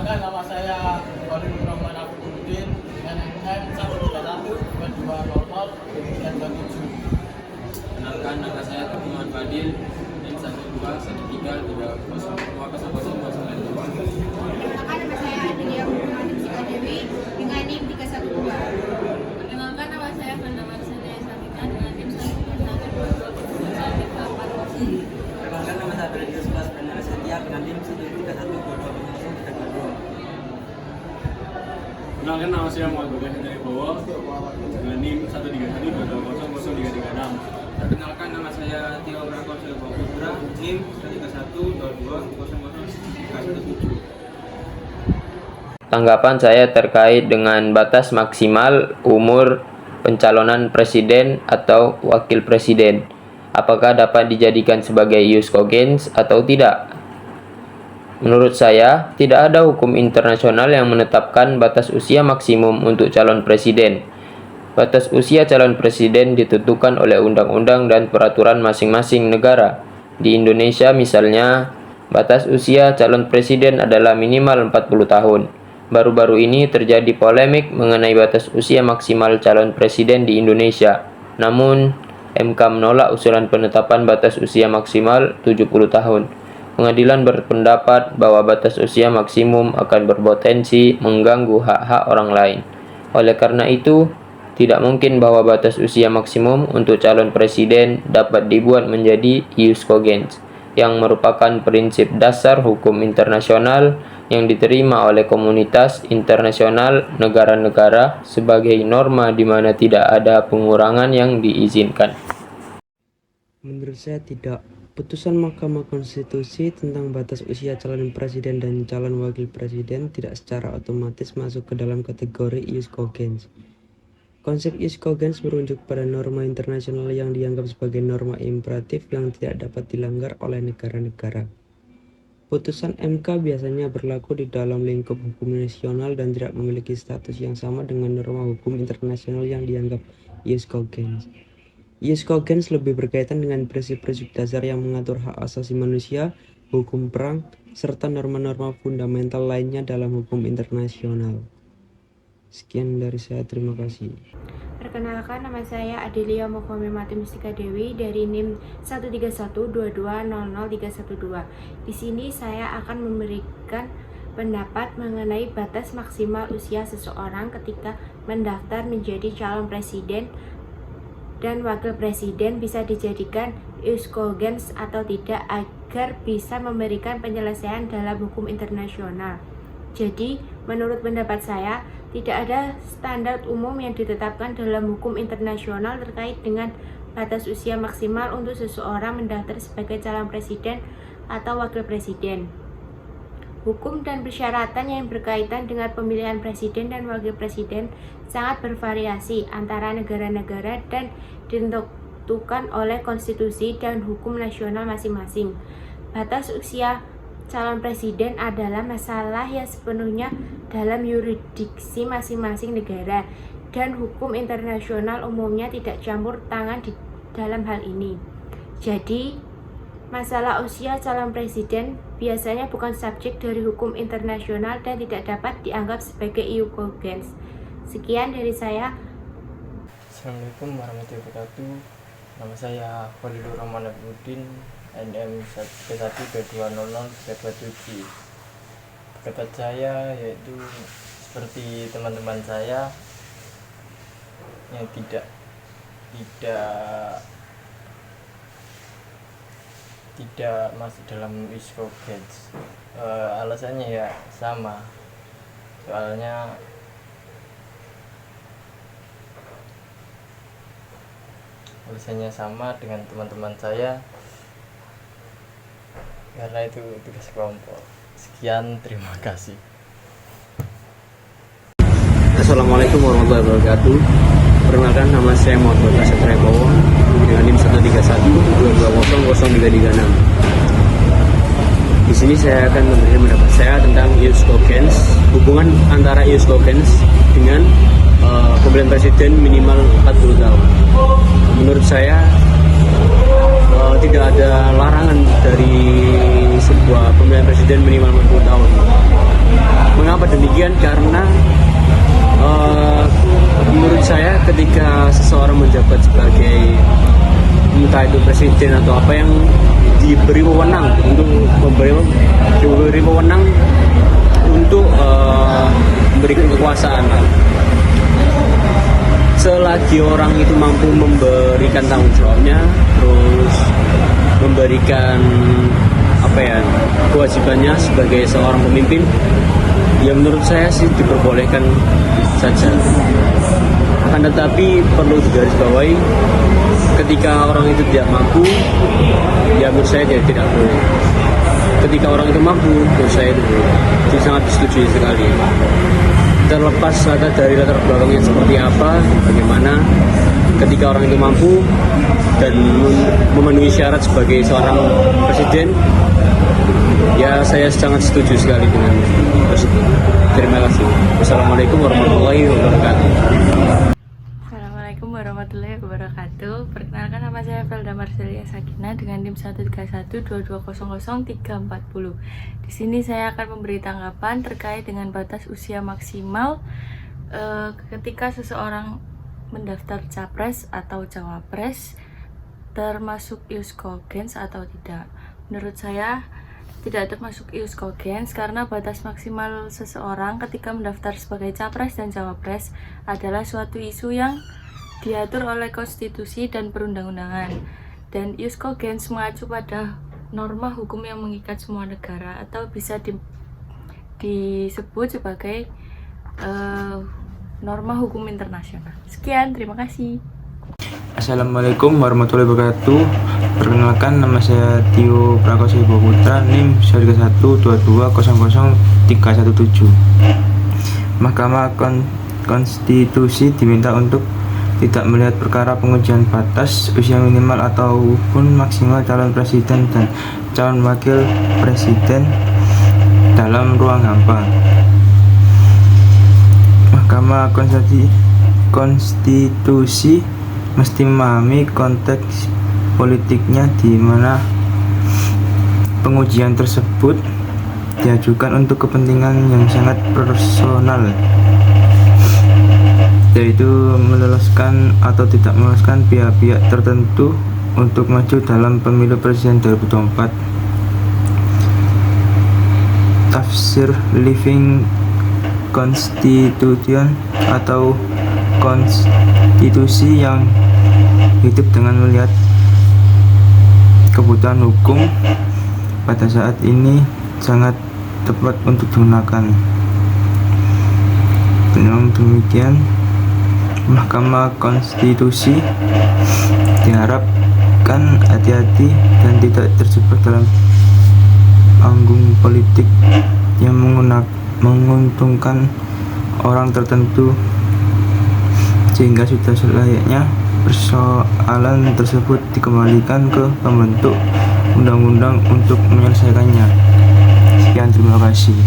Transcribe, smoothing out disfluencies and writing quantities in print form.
Perkenalkan, nama saya Khalidul Rahman Abdudin, NMM 1312200 Kenalkan, nama saya Teguh Muhammad Fadil, NIM 1211330200002. Perkenalkan, nama saya Adelia Purnawati Dewi dengan NIM 312. Perkenalkan, nama saya Fanda Marsada Satika dengan NIM 1211340. Perkenalkan, nama saya Brenda Sulas Bandara Setia dengan NIM 1312200. Kenalkan, nama saya Muhammad Bagas dari Bowo dengan NIM 13122000336. Perkenalkan, nama saya Tio Prakoso Putra, NIM 131220017. Tanggapan saya terkait dengan batas maksimal umur pencalonan presiden atau wakil presiden. Apakah dapat dijadikan sebagai ius cogens atau tidak? Menurut saya, tidak ada hukum internasional yang menetapkan batas usia maksimum untuk calon presiden. Batas usia calon presiden ditentukan oleh undang-undang dan peraturan masing-masing negara. Di Indonesia misalnya, batas usia calon presiden adalah minimal 40 tahun. Baru-baru ini terjadi polemik mengenai batas usia maksimal calon presiden di Indonesia. Namun, MK menolak usulan penetapan batas usia maksimal 70 tahun. Pengadilan berpendapat bahwa batas usia maksimum akan berpotensi mengganggu hak-hak orang lain. Oleh karena itu, tidak mungkin bahwa batas usia maksimum untuk calon presiden dapat dibuat menjadi ius cogens, yang merupakan prinsip dasar hukum internasional yang diterima oleh komunitas internasional negara-negara sebagai norma di mana tidak ada pengurangan yang diizinkan. Menurut saya tidak. Putusan Mahkamah Konstitusi tentang batas usia calon presiden dan calon wakil presiden tidak secara otomatis masuk ke dalam kategori ius cogens. Konsep ius cogens merujuk pada norma internasional yang dianggap sebagai norma imperatif yang tidak dapat dilanggar oleh negara-negara. Putusan MK biasanya berlaku di dalam lingkup hukum nasional dan tidak memiliki status yang sama dengan norma hukum internasional yang dianggap ius cogens. Ius cogens lebih berkaitan dengan prinsip-prinsip dasar yang mengatur hak asasi manusia, hukum perang, serta norma-norma fundamental lainnya dalam hukum internasional. Sekian dari saya, terima kasih. Perkenalkan, nama saya Adelia Mokhomimati Mustika Dewi dari NIM 13122000312. Di sini saya akan memberikan pendapat mengenai batas maksimal usia seseorang ketika mendaftar menjadi calon presiden dan wakil presiden bisa dijadikan ius cogens atau tidak agar bisa memberikan penyelesaian dalam hukum internasional. Jadi, menurut pendapat saya, tidak ada standar umum yang ditetapkan dalam hukum internasional terkait dengan batas usia maksimal untuk seseorang mendaftar sebagai calon presiden atau wakil presiden. Hukum dan persyaratan yang berkaitan dengan pemilihan presiden dan wakil presiden sangat bervariasi antara negara-negara dan ditentukan oleh konstitusi dan hukum nasional masing-masing. Batas usia calon presiden adalah masalah yang sepenuhnya dalam yurisdiksi masing-masing negara, dan hukum internasional umumnya tidak campur tangan di dalam hal ini. Jadi, masalah usia calon presiden biasanya bukan subjek dari hukum internasional dan tidak dapat dianggap sebagai ius cogens. Sekian dari saya. Assalamualaikum warahmatullahi wabarakatuh. Nama saya Khalidul Rahman Abdudin, NM 112200327. Pendapat saya yaitu seperti teman-teman saya yang tidak masuk dalam ius cogens. Alasannya ya sama, soalnya sama dengan teman-teman saya karena itu tugas kelompok. Sekian, terima kasih. Assalamualaikum warahmatullahi wabarakatuh. Perkenalkan, nama saya Muhammad Bagas dengan NIM 13122000336. Di sini saya akan memberikan pendapat saya tentang ius cogens, hubungan antara ius cogens dengan pemilihan presiden minimal 40 tahun. Menurut saya tidak ada larangan dari sebuah pemilihan presiden minimal 40 tahun. Mengapa demikian? Karena menurut saya ketika seseorang menjabat sebagai entah itu presiden atau apa yang diberi wewenang untuk memberikan kekuasaan, selagi orang itu mampu memberikan tanggung jawabnya, terus memberikan kewajibannya sebagai seorang pemimpin, ya menurut saya sih diperbolehkan saja. Akan tetapi perlu digarisbawahi, ketika orang itu tidak mampu, ya menurut saya tidak boleh. Ketika orang itu mampu, menurut saya itu sangat disetujui sekali. Terlepas dari latar belakangnya seperti apa, bagaimana, ketika orang itu mampu dan memenuhi syarat sebagai seorang presiden, ya saya sangat setuju sekali dengan tersebut. Terima kasih. Wassalamualaikum warahmatullahi wabarakatuh. Assalamualaikum warahmatullahi wabarakatuh. Perkenalkan, nama saya Felda Marcelia Sakina dengan NIM 13122000340. Di sini saya akan memberi tanggapan terkait dengan batas usia maksimal ketika seseorang mendaftar capres atau cawapres, termasuk ius cogens atau tidak. Menurut saya tidak termasuk ius cogens karena batas maksimal seseorang ketika mendaftar sebagai capres dan cawapres adalah suatu isu yang diatur oleh konstitusi dan perundang-undangan, dan ius cogens mengacu pada norma hukum yang mengikat semua negara atau bisa disebut sebagai norma hukum internasional. Sekian, terima kasih. Assalamualaikum warahmatullahi wabarakatuh. Perkenalkan, nama saya Tio Prakoso Ibu Putra, NIM 13122000317. Mahkamah Konstitusi diminta untuk tidak melihat perkara pengujian batas usia minimal ataupun maksimal calon presiden dan calon wakil presiden dalam ruang hampa. Mahkamah Konstitusi mesti memahami konteks politiknya di mana pengujian tersebut diajukan untuk kepentingan yang sangat personal, yaitu meloloskan atau tidak meloloskan pihak-pihak tertentu untuk maju dalam pemilu presiden 2024. Tafsir Living Constitution atau konstitusi yang hidup dengan melihat kebutuhan hukum pada saat ini sangat tepat untuk digunakan. Dengan demikian, Mahkamah Konstitusi diharapkan hati-hati dan tidak terjebak dalam panggung politik yang menguntungkan orang tertentu, sehingga sudah selayaknya persoalan tersebut dikembalikan ke pembentuk undang-undang untuk menyelesaikannya. Sekian, terima kasih.